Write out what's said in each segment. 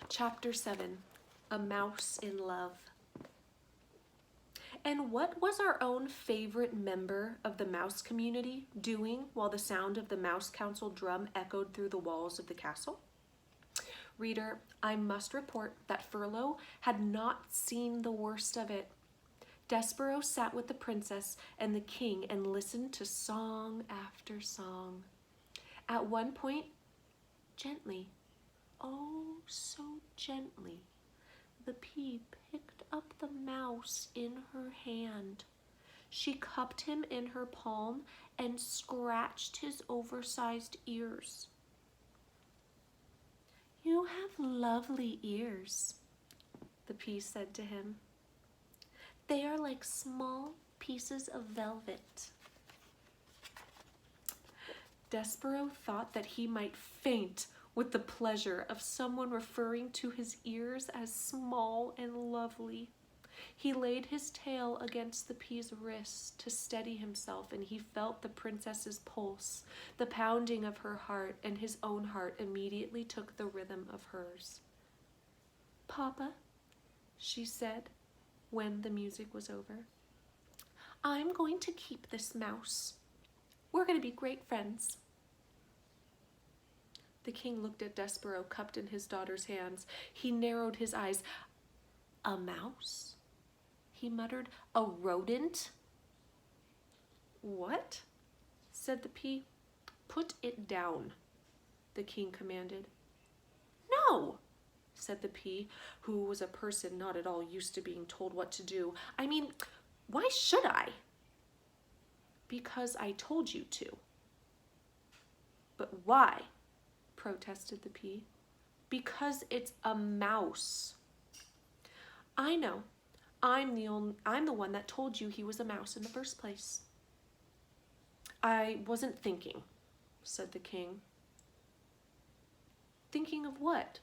Chapter 7, A Mouse in Love. And what was our own favorite member of the mouse community doing while the sound of the Mouse Council drum echoed through the walls of the castle? Reader, I must report that Furlough had not seen the worst of it. Desperaux sat with the princess and the king and listened to song after song. At one point, gently, oh so gently, the pea picked up the mouse in her hand. She cupped him in her palm and scratched his oversized ears. "You have lovely ears," the pea said to him. "They are like small pieces of velvet." Desperaux thought that he might faint with the pleasure of someone referring to his ears as small and lovely. He laid his tail against the pea's wrist to steady himself, and he felt the princess's pulse, the pounding of her heart, and his own heart immediately took the rhythm of hers. "Papa," she said when the music was over, "I'm going to keep this mouse. We're going to be great friends." The king looked at Desperaux cupped in his daughter's hands. He narrowed his eyes. "A mouse?" he muttered. "A rodent?" "What?" said the pea. "Put it down," the king commanded. "No," said the pea, who was a person not at all used to being told what to do. "I mean, why should I?" "Because I told you to." "But why?" protested the pea. "Because it's a mouse." "I know. I'm the one that told you he was a mouse in the first place." "I wasn't thinking," said the king. "Thinking of what?"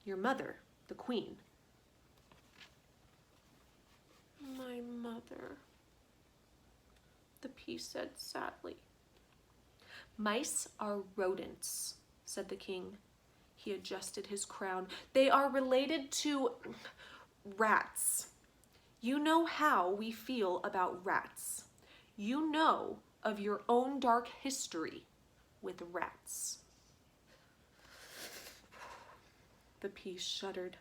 "Your mother, the queen." "My mother," the pea said sadly. "Mice are rodents," said the king. He adjusted his crown. "They are related to rats. You know how we feel about rats. You know of your own dark history with rats." The pea shuddered.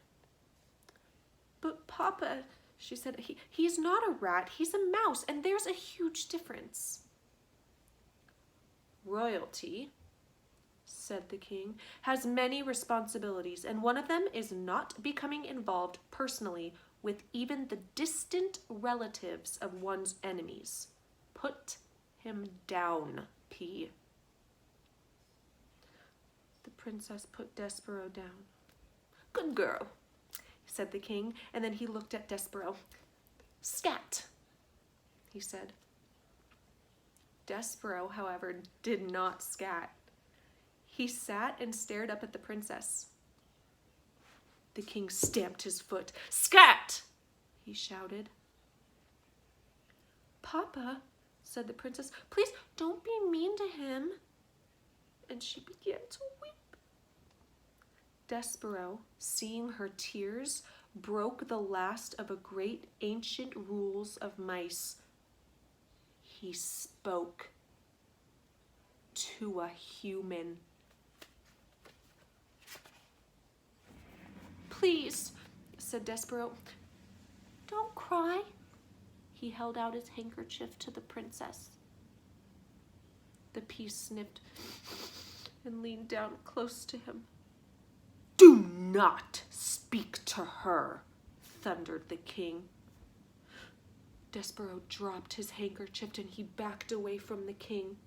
"But Papa," she said, he's not a rat, he's a mouse, and there's a huge difference." "Royalty," said the king, "has many responsibilities, and one of them is not becoming involved personally with even the distant relatives of one's enemies. Put him down, pea." The princess put Desperaux down. "Good girl," said the king, and then he looked at Desperaux. "Scat," he said. Desperaux, however, did not scat. He sat and stared up at the princess. The king stamped his foot. "Scat!" he shouted. "Papa," said the princess, "please don't be mean to him." And she began to weep. Desperaux, seeing her tears, broke the last of a great ancient rules of mice. He spoke to a human. "Please," said Desperaux, "don't cry." He held out his handkerchief to the princess. The pea sniffed and leaned down close to him. "Do not speak to her," thundered the king. Desperaux dropped his handkerchief and he backed away from the king.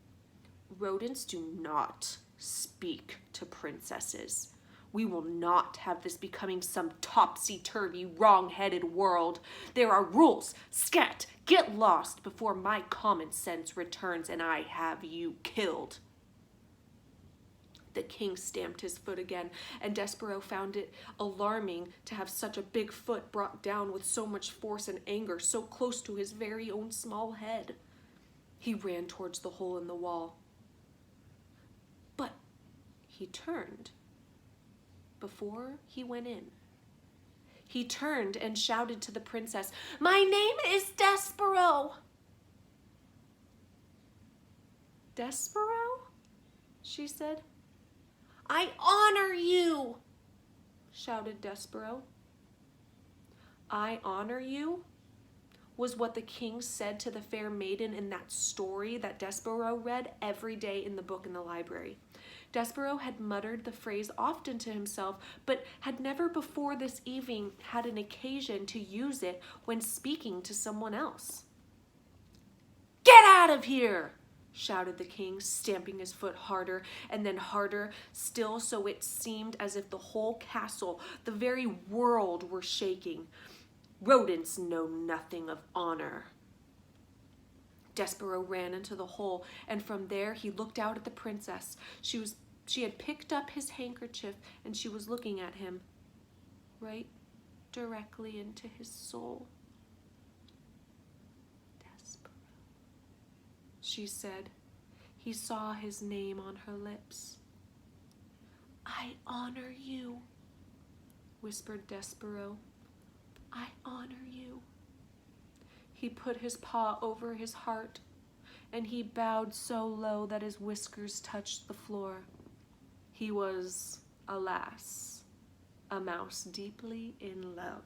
"Rodents do not speak to princesses. We will not have this becoming some topsy-turvy, wrong-headed world. There are rules. Scat, get lost before my common sense returns and I have you killed." The king stamped his foot again, and Desperaux found it alarming to have such a big foot brought down with so much force and anger so close to his very own small head. He ran towards the hole in the wall. But he turned before he went in. He turned and shouted to the princess, "My name is Desperaux." "Desperaux?" she said. "I honor you," shouted Desperaux. "I honor you," was what the king said to the fair maiden in that story that Desperaux read every day in the book in the library. Desperaux had muttered the phrase often to himself, but had never before this evening had an occasion to use it when speaking to someone else. "Get out of here!" shouted the king, stamping his foot harder and then harder still, so it seemed as if the whole castle, the very world, were shaking. "Rodents know nothing of honor." Desperaux ran into the hole, and from there he looked out at the princess. She had picked up his handkerchief, and she was looking at him, right directly into his soul. "Desperaux," she said. He saw his name on her lips. "I honor you," whispered Desperaux. "I honor you." He put his paw over his heart, and he bowed so low that his whiskers touched the floor. He was, alas, a mouse deeply in love.